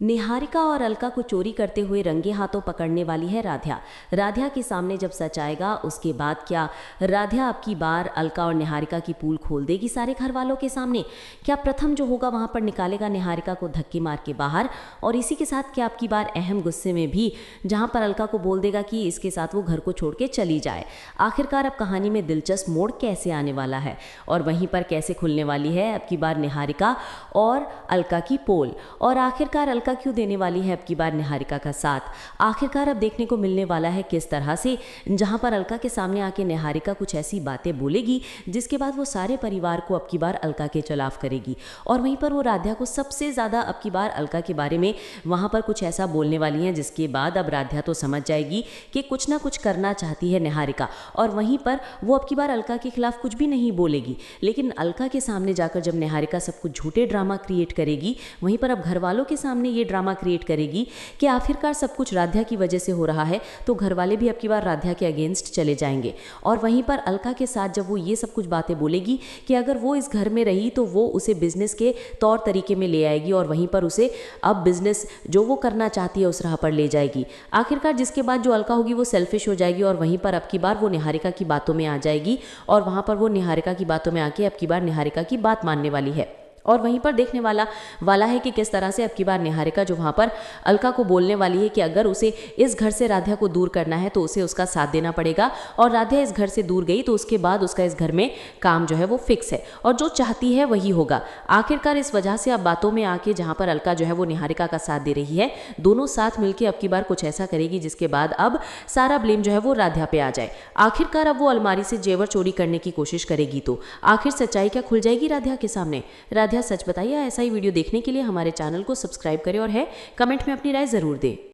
निहारिका और अलका को चोरी करते हुए रंगे हाथों पकड़ने वाली है राध्या। राध्या के सामने जब सच आएगा उसके बाद क्या राध्या अब की बार अलका और निहारिका की पूल खोल देगी सारे घर वालों के सामने? क्या प्रथम जो होगा वहां पर निकालेगा निहारिका को धक्के मार के बाहर? और इसी के साथ क्या अब की बार अहम गुस्से में भी जहां पर अलका को बोल देगा कि इसके साथ वो घर को छोड़ के चली जाए? आखिरकार अब कहानी में दिलचस्प मोड़ कैसे आने वाला है और वहीं पर कैसे खुलने वाली है अब की बार निहारिका और अलका की पोल? और आखिरकार अलका क्यों देने वाली है अब की बार निहारिका का साथ? आखिरकार अब देखने को मिलने वाला है किस तरह से, जहां पर अलका के सामने आके निहारिका कुछ ऐसी बातें बोलेगी जिसके बाद वो सारे परिवार को अब की बार अलका के खिलाफ करेगी और वहीं पर वो राध्या को सबसे ज्यादा अब की बार अलका के बारे में वहां पर कुछ ऐसा बोलने वाली है जिसके बाद अब राध्या तो समझ जाएगी कि कुछ ना कुछ करना चाहती है निहारिका और वहीं पर वो अब की बार अलका के खिलाफ कुछ भी नहीं बोलेगी। लेकिन अलका के सामने जाकर जब निहारिका सब कुछ झूठे ड्रामा क्रिएट करेगी वहीं पर अब घर वालों के सामने ये ड्रामा क्रिएट करेगी कि आखिरकार सब कुछ राध्या की वजह से हो रहा है, तो घर वाले भी अब की बार राध्या के अगेंस्ट चले जाएंगे। और वहीं पर अलका के साथ जब वो ये सब कुछ बातें बोलेगी कि अगर वो इस घर में रही तो वो उसे बिजनेस के तौर तरीके में ले आएगी और वहीं पर उसे अब बिजनेस जो वो करना चाहती है उस राह पर ले जाएगी। आखिरकार जिसके बाद जो अलका होगी वो सेल्फिश हो जाएगी और वहीं पर अब की बार वो निहारिका की बातों में आ जाएगी और वहां पर वो निहारिका की बातों में आके अब की बार निहारिका की बात मानने वाली है। और वहीं पर देखने वाला है कि किस तरह से अब की बार निहारिका जो वहाँ पर अलका को बोलने वाली है कि अगर उसे इस घर से राध्या को दूर करना है तो उसे उसका साथ देना पड़ेगा और राध्या इस घर से दूर गई तो उसके बाद उसका इस घर में काम जो है वो फिक्स है और जो चाहती है वही होगा। आखिरकार इस वजह से अब बातों में आके जहाँ पर अलका जो है वो निहारिका का साथ दे रही है, दोनों साथ मिलकर अब की बार कुछ ऐसा करेगी जिसके बाद अब सारा ब्लेम जो है वो राध्या पे आ जाए। आखिरकार अब वो अलमारी से जेवर चोरी करने की कोशिश करेगी तो आखिर सच्चाई क्या खुल जाएगी राध्या के सामने? राध्या सच बताइए। ऐसा ही वीडियो देखने के लिए हमारे चैनल को सब्सक्राइब करें और कमेंट में अपनी राय जरूर दें।